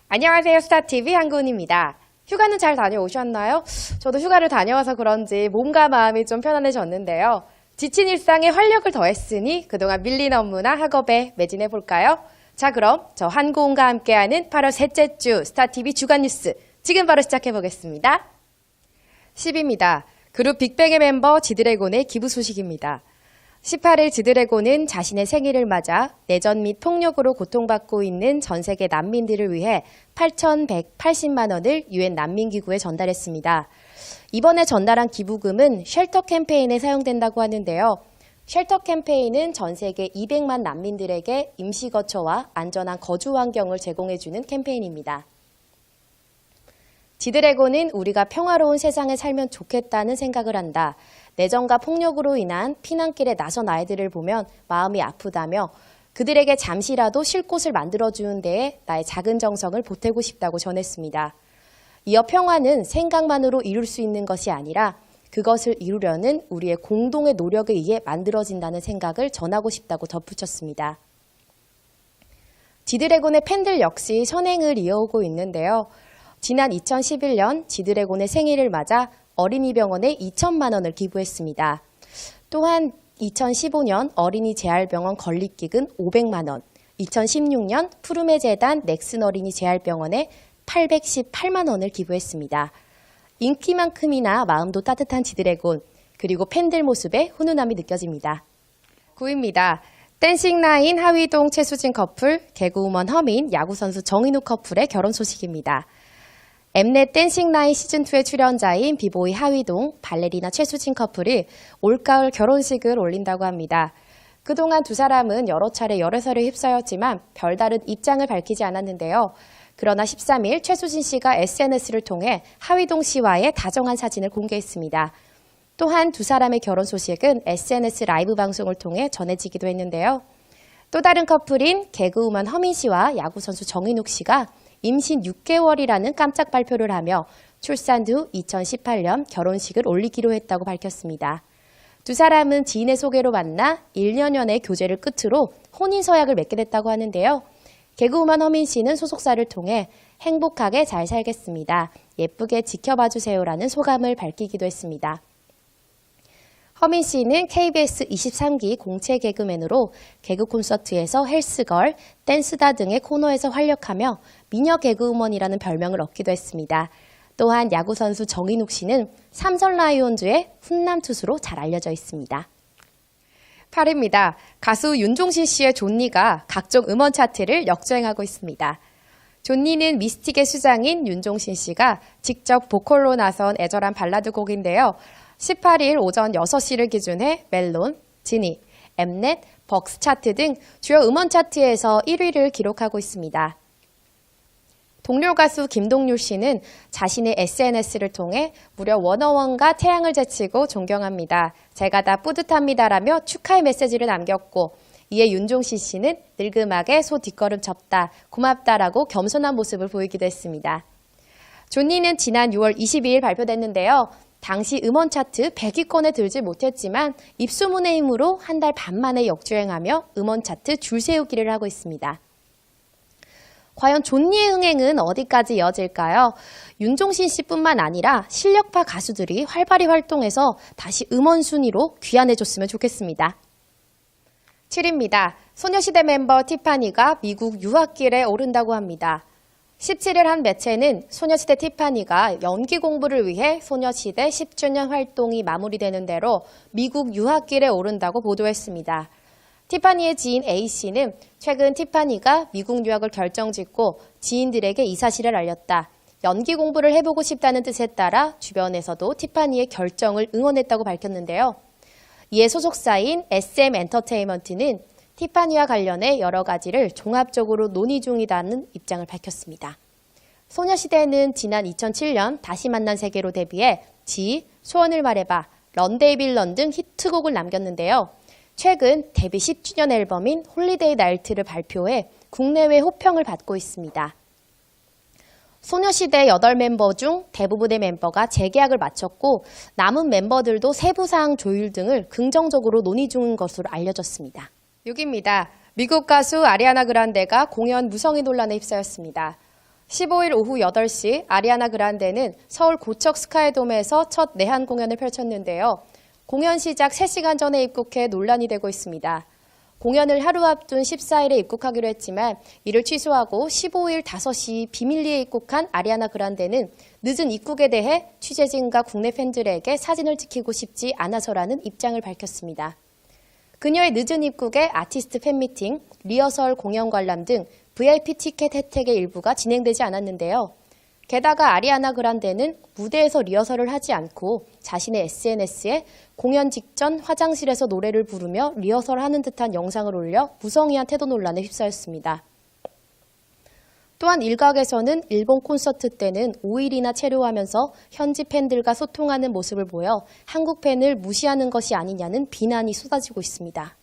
안녕하세요. 스타TV 한고은입니다. 휴가는 잘 다녀오셨나요? 저도 휴가를 다녀와서 그런지 몸과 마음이 좀 편안해졌는데요. 지친 일상에 활력을 더했으니 그동안 밀린 업무나 학업에 매진해볼까요? 자, 그럼 저 한고은과 함께하는 8월 셋째 주 스타TV 주간 뉴스 지금 바로 시작해보겠습니다. 10위입니다. 그룹 빅뱅의 멤버 지드래곤의 기부 소식입니다. 18일 지드래곤은 자신의 생일을 맞아 내전 및 폭력으로 고통받고 있는 전 세계 난민들을 위해 8,180만 원을 유엔 난민기구에 전달했습니다. 이번에 전달한 기부금은 쉘터 캠페인에 사용된다고 하는데요. 쉘터 캠페인은 전 세계 200만 난민들에게 임시거처와 안전한 거주 환경을 제공해주는 캠페인입니다. 지드래곤은 우리가 평화로운 세상에 살면 좋겠다는 생각을 한다. 내전과 폭력으로 인한 피난길에 나선 아이들을 보면 마음이 아프다며 그들에게 잠시라도 쉴 곳을 만들어주는 데에 나의 작은 정성을 보태고 싶다고 전했습니다. 이어 평화는 생각만으로 이룰 수 있는 것이 아니라 그것을 이루려는 우리의 공동의 노력에 의해 만들어진다는 생각을 전하고 싶다고 덧붙였습니다. 지드래곤의 팬들 역시 선행을 이어오고 있는데요. 지난 2011년 지드래곤의 생일을 맞아 어린이병원에 2천만 원을 기부했습니다. 또한 2015년 어린이 재활병원 건립기금 500만 원, 2016년 푸르메 재단 넥슨 어린이 재활병원에 818만 원을 기부했습니다. 인기만큼이나 마음도 따뜻한 지드래곤, 그리고 팬들 모습에 훈훈함이 느껴집니다. 9위입니다. 댄싱라인 하위동 최수진 커플, 개그우먼 허민, 야구선수 정인욱 커플의 결혼 소식입니다. 엠넷 댄싱라인 시즌2의 출연자인 비보이 하위동, 발레리나 최수진 커플이 올가을 결혼식을 올린다고 합니다. 그동안 두 사람은 여러 차례 열애설에 휩싸였지만 별다른 입장을 밝히지 않았는데요. 그러나 13일 최수진 씨가 SNS를 통해 하위동 씨와의 다정한 사진을 공개했습니다. 또한 두 사람의 결혼 소식은 SNS 라이브 방송을 통해 전해지기도 했는데요. 또 다른 커플인 개그우먼 허민 씨와 야구선수 정인욱 씨가 임신 6개월이라는 깜짝 발표를 하며 출산 후 2018년 결혼식을 올리기로 했다고 밝혔습니다. 두 사람은 지인의 소개로 만나 1년여의 교제를 끝으로 혼인서약을 맺게 됐다고 하는데요. 개그우먼 허민 씨는 소속사를 통해 행복하게 잘 살겠습니다. 예쁘게 지켜봐 주세요라는 소감을 밝히기도 했습니다. 허민 씨는 KBS 23기 공채 개그맨으로 개그 콘서트에서 헬스걸, 댄스다 등의 코너에서 활약하며 미녀 개그우먼이라는 별명을 얻기도 했습니다. 또한 야구선수 정인욱 씨는 삼성 라이온즈의 훈남 투수로 잘 알려져 있습니다. 8위입니다. 가수 윤종신 씨의 존니가 각종 음원 차트를 역주행하고 있습니다. 존니는 미스틱의 수장인 윤종신 씨가 직접 보컬로 나선 애절한 발라드 곡인데요. 18일 오전 6시를 기준해 멜론, 지니, 엠넷, 벅스 차트 등 주요 음원 차트에서 1위를 기록하고 있습니다. 동료 가수 김동률 씨는 자신의 SNS를 통해 무려 워너원과 태양을 제치고 존경합니다. 제가 다 뿌듯합니다라며 축하의 메시지를 남겼고 이에 윤종신 씨는 늙음하게 소 뒷걸음 쳤다, 고맙다라고 겸손한 모습을 보이기도 했습니다. 존니는 지난 6월 22일 발표됐는데요. 당시 음원 차트 100위권에 들지 못했지만 입소문의 힘으로 한 달 반 만에 역주행하며 음원 차트 줄 세우기를 하고 있습니다. 과연 존니의 흥행은 어디까지 이어질까요? 윤종신 씨뿐만 아니라 실력파 가수들이 활발히 활동해서 다시 음원 순위로 귀환해줬으면 좋겠습니다. 7위입니다. 소녀시대 멤버 티파니가 미국 유학길에 오른다고 합니다. 17일 한 매체는 소녀시대 티파니가 연기 공부를 위해 소녀시대 10주년 활동이 마무리되는 대로 미국 유학길에 오른다고 보도했습니다. 티파니의 지인 A씨는 최근 티파니가 미국 유학을 결정짓고 지인들에게 이 사실을 알렸다. 연기 공부를 해보고 싶다는 뜻에 따라 주변에서도 티파니의 결정을 응원했다고 밝혔는데요. 이에 소속사인 SM 엔터테인먼트는 티파니와 관련해 여러 가지를 종합적으로 논의 중이라는 입장을 밝혔습니다. 소녀시대는 지난 2007년 다시 만난 세계로 데뷔해 지, 소원을 말해봐, 런데이빌런 등 히트곡을 남겼는데요. 최근 데뷔 10주년 앨범인 홀리데이 나이트를 발표해 국내외 호평을 받고 있습니다. 소녀시대 8멤버 중 대부분의 멤버가 재계약을 마쳤고 남은 멤버들도 세부사항 조율 등을 긍정적으로 논의 중인 것으로 알려졌습니다. 6위입니다. 미국 가수 아리아나 그란데가 공연 무성의 논란에 휩싸였습니다. 15일 오후 8시 아리아나 그란데는 서울 고척 스카이돔에서 첫 내한 공연을 펼쳤는데요. 공연 시작 3시간 전에 입국해 논란이 되고 있습니다. 공연을 하루 앞둔 14일에 입국하기로 했지만 이를 취소하고 15일 5시 비밀리에 입국한 아리아나 그란데는 늦은 입국에 대해 취재진과 국내 팬들에게 사진을 찍히고 싶지 않아서라는 입장을 밝혔습니다. 그녀의 늦은 입국에 아티스트 팬미팅, 리허설 공연 관람 등 VIP 티켓 혜택의 일부가 진행되지 않았는데요. 게다가 아리아나 그란데는 무대에서 리허설을 하지 않고 자신의 SNS에 공연 직전 화장실에서 노래를 부르며 리허설하는 듯한 영상을 올려 무성의한 태도 논란에 휩싸였습니다. 또한 일각에서는 일본 콘서트 때는 5일이나 체류하면서 현지 팬들과 소통하는 모습을 보여 한국 팬을 무시하는 것이 아니냐는 비난이 쏟아지고 있습니다.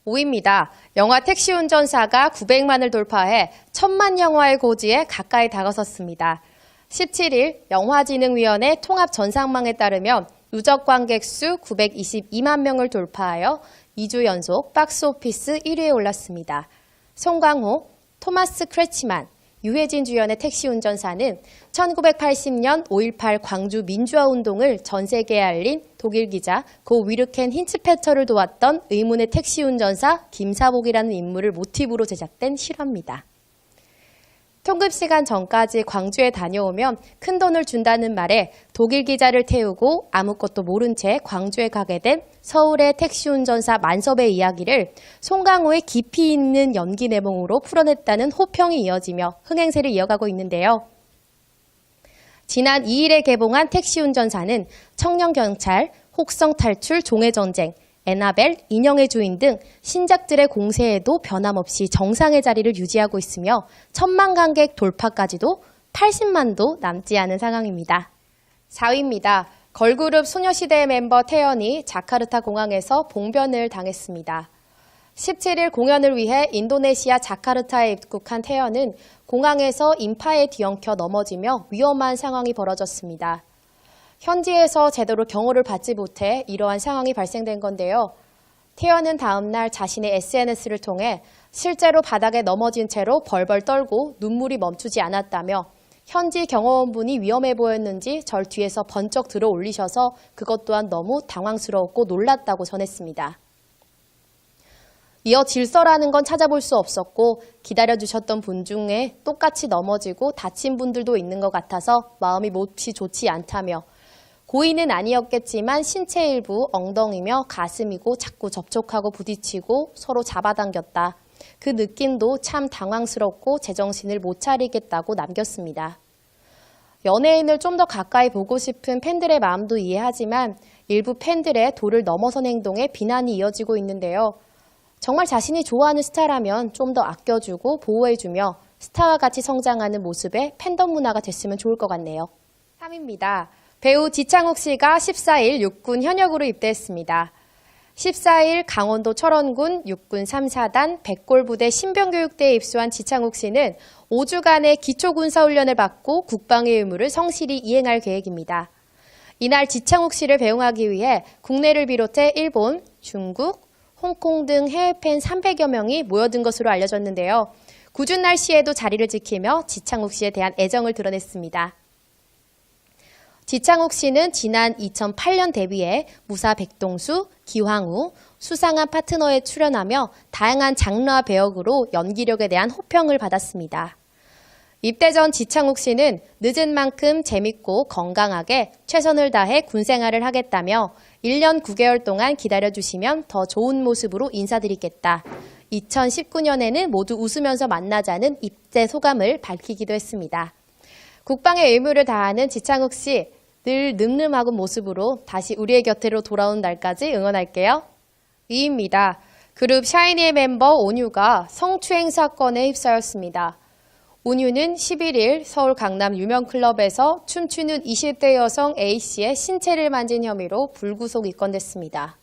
5위입니다. 영화 택시 운전사가 900만을 돌파해 1000만 영화의 고지에 가까이 다가섰습니다. 17일 영화진흥위원회 통합전상망에 따르면 누적 관객 수 922만 명을 돌파하여 2주 연속 박스오피스 1위에 올랐습니다. 송강호, 토마스 크레치만, 유해진 주연의 택시 운전사는 1980년 5.18 광주 민주화운동을 전 세계에 알린 독일 기자 고 위르켄 힌츠페터를 도왔던 의문의 택시 운전사 김사복이라는 인물을 모티브로 제작된 실화입니다. 통급시간 전까지 광주에 다녀오면 큰돈을 준다는 말에 독일 기자를 태우고 아무것도 모른 채 광주에 가게 된 서울의 택시 운전사 만섭의 이야기를 송강호의 깊이 있는 연기 내공으로 풀어냈다는 호평이 이어지며 흥행세를 이어가고 있는데요. 지난 2일에 개봉한 택시 운전사는 청년경찰, 혹성탈출, 종해전쟁, 에나벨, 인형의 주인 등 신작들의 공세에도 변함없이 정상의 자리를 유지하고 있으며 1000만 관객 돌파까지도 80만도 남지 않은 상황입니다. 4위입니다. 걸그룹 소녀시대의 멤버 태연이 자카르타 공항에서 봉변을 당했습니다. 17일 공연을 위해 인도네시아 자카르타에 입국한 태연은 공항에서 인파에 뒤엉켜 넘어지며 위험한 상황이 벌어졌습니다. 현지에서 제대로 경호를 받지 못해 이러한 상황이 발생된 건데요. 태연은 다음 날 자신의 SNS를 통해 실제로 바닥에 넘어진 채로 벌벌 떨고 눈물이 멈추지 않았다며 현지 경호원분이 위험해 보였는지 절 뒤에서 번쩍 들어 올리셔서 그것 또한 너무 당황스러웠고 놀랐다고 전했습니다. 이어 질서라는 건 찾아볼 수 없었고 기다려주셨던 분 중에 똑같이 넘어지고 다친 분들도 있는 것 같아서 마음이 몹시 좋지 않다며 고의는 아니었겠지만 신체 일부 엉덩이며 가슴이고 자꾸 접촉하고 부딪히고 서로 잡아당겼다. 그 느낌도 참 당황스럽고 제정신을 못 차리겠다고 남겼습니다. 연예인을 좀 더 가까이 보고 싶은 팬들의 마음도 이해하지만 일부 팬들의 도를 넘어선 행동에 비난이 이어지고 있는데요. 정말 자신이 좋아하는 스타라면 좀 더 아껴주고 보호해주며 스타와 같이 성장하는 모습의 팬덤 문화가 됐으면 좋을 것 같네요. 3위입니다. 배우 지창욱 씨가 14일 육군 현역으로 입대했습니다. 14일 강원도 철원군 육군 3사단 백골부대 신병교육대에 입소한 지창욱 씨는 5주간의 기초군사훈련을 받고 국방의 의무를 성실히 이행할 계획입니다. 이날 지창욱 씨를 배웅하기 위해 국내를 비롯해 일본, 중국, 홍콩 등 해외 팬 300여 명이 모여든 것으로 알려졌는데요. 궂은 날씨에도 자리를 지키며 지창욱 씨에 대한 애정을 드러냈습니다. 지창욱 씨는 지난 2008년 데뷔해 무사 백동수, 기황우, 수상한 파트너에 출연하며 다양한 장르와 배역으로 연기력에 대한 호평을 받았습니다. 입대 전 지창욱 씨는 늦은 만큼 재밌고 건강하게 최선을 다해 군생활을 하겠다며 1년 9개월 동안 기다려주시면 더 좋은 모습으로 인사드리겠다. 2019년에는 모두 웃으면서 만나자는 입대 소감을 밝히기도 했습니다. 국방의 의무를 다하는 지창욱 씨, 늘 늠름하고 모습으로 다시 우리의 곁으로 돌아온 날까지 응원할게요. 2위입니다. 그룹 샤이니의 멤버 온유가 성추행 사건에 휩싸였습니다. 온유는 11일 서울 강남 유명 클럽에서 춤추는 20대 여성 A씨의 신체를 만진 혐의로 불구속 입건됐습니다.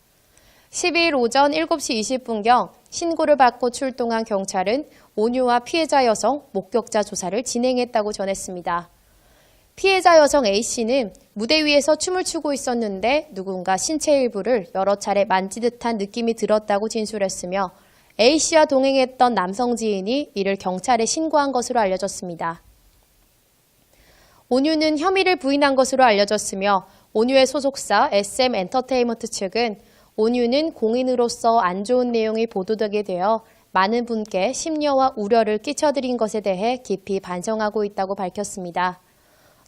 12일 오전 7시 20분경 신고를 받고 출동한 경찰은 온유와 피해자 여성 목격자 조사를 진행했다고 전했습니다. 피해자 여성 A씨는 무대 위에서 춤을 추고 있었는데 누군가 신체 일부를 여러 차례 만지듯한 느낌이 들었다고 진술했으며 A씨와 동행했던 남성 지인이 이를 경찰에 신고한 것으로 알려졌습니다. 온유는 혐의를 부인한 것으로 알려졌으며 온유의 소속사 SM 엔터테인먼트 측은 온유는 공인으로서 안 좋은 내용이 보도되게 되어 많은 분께 심려와 우려를 끼쳐드린 것에 대해 깊이 반성하고 있다고 밝혔습니다.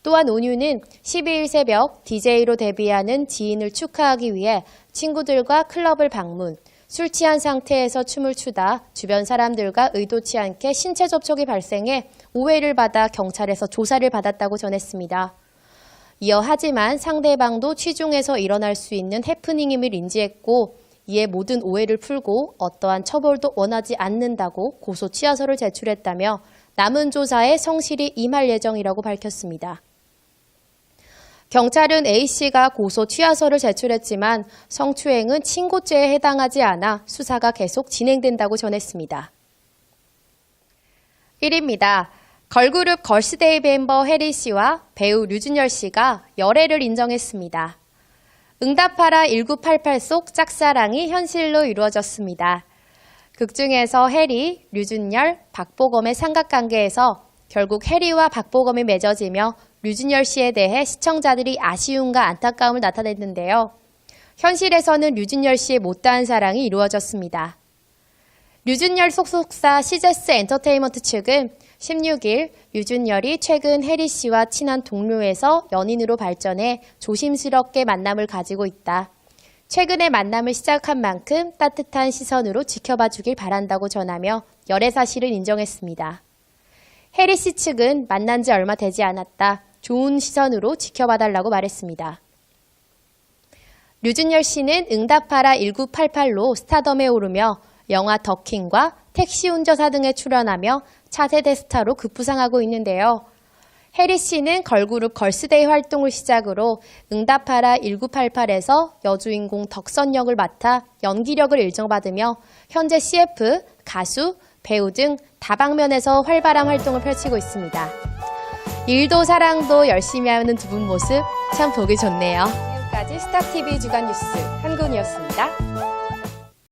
또한 온유는 12일 새벽 DJ로 데뷔하는 지인을 축하하기 위해 친구들과 클럽을 방문, 술 취한 상태에서 춤을 추다 주변 사람들과 의도치 않게 신체 접촉이 발생해 오해를 받아 경찰에서 조사를 받았다고 전했습니다. 이어 하지만 상대방도 취중에서 일어날 수 있는 해프닝임을 인지했고 이에 모든 오해를 풀고 어떠한 처벌도 원하지 않는다고 고소 취하서를 제출했다며 남은 조사에 성실히 임할 예정이라고 밝혔습니다. 경찰은 A씨가 고소 취하서를 제출했지만 성추행은 친고죄에 해당하지 않아 수사가 계속 진행된다고 전했습니다. 1위입니다. 걸그룹 걸스데이 멤버 혜리 씨와 배우 류준열 씨가 열애를 인정했습니다. 응답하라 1988 속 짝사랑이 현실로 이루어졌습니다. 극 중에서 혜리, 류준열, 박보검의 삼각관계에서 결국 혜리와 박보검이 맺어지며 류준열 씨에 대해 시청자들이 아쉬움과 안타까움을 나타냈는데요. 현실에서는 류준열 씨의 못다한 사랑이 이루어졌습니다. 류준열 소속사 시제스 엔터테인먼트 측은 16일 류준열이 최근 혜리 씨와 친한 동료에서 연인으로 발전해 조심스럽게 만남을 가지고 있다. 최근에 만남을 시작한 만큼 따뜻한 시선으로 지켜봐 주길 바란다고 전하며 열애 사실을 인정했습니다. 혜리 씨 측은 만난 지 얼마 되지 않았다. 좋은 시선으로 지켜봐달라고 말했습니다. 류준열 씨는 응답하라 1988로 스타덤에 오르며 영화 더킹과 택시 운전사 등에 출연하며 차세대 스타로 급부상하고 있는데요. 혜리 씨는 걸그룹 걸스데이 활동을 시작으로 응답하라 1988에서 여주인공 덕선 역을 맡아 연기력을 인정받으며 현재 CF, 가수, 배우 등 다방면에서 활발한 활동을 펼치고 있습니다. 일도 사랑도 열심히 하는 두 분 모습 참 보기 좋네요. 지금까지 스타TV 주간 뉴스 한군이었습니다.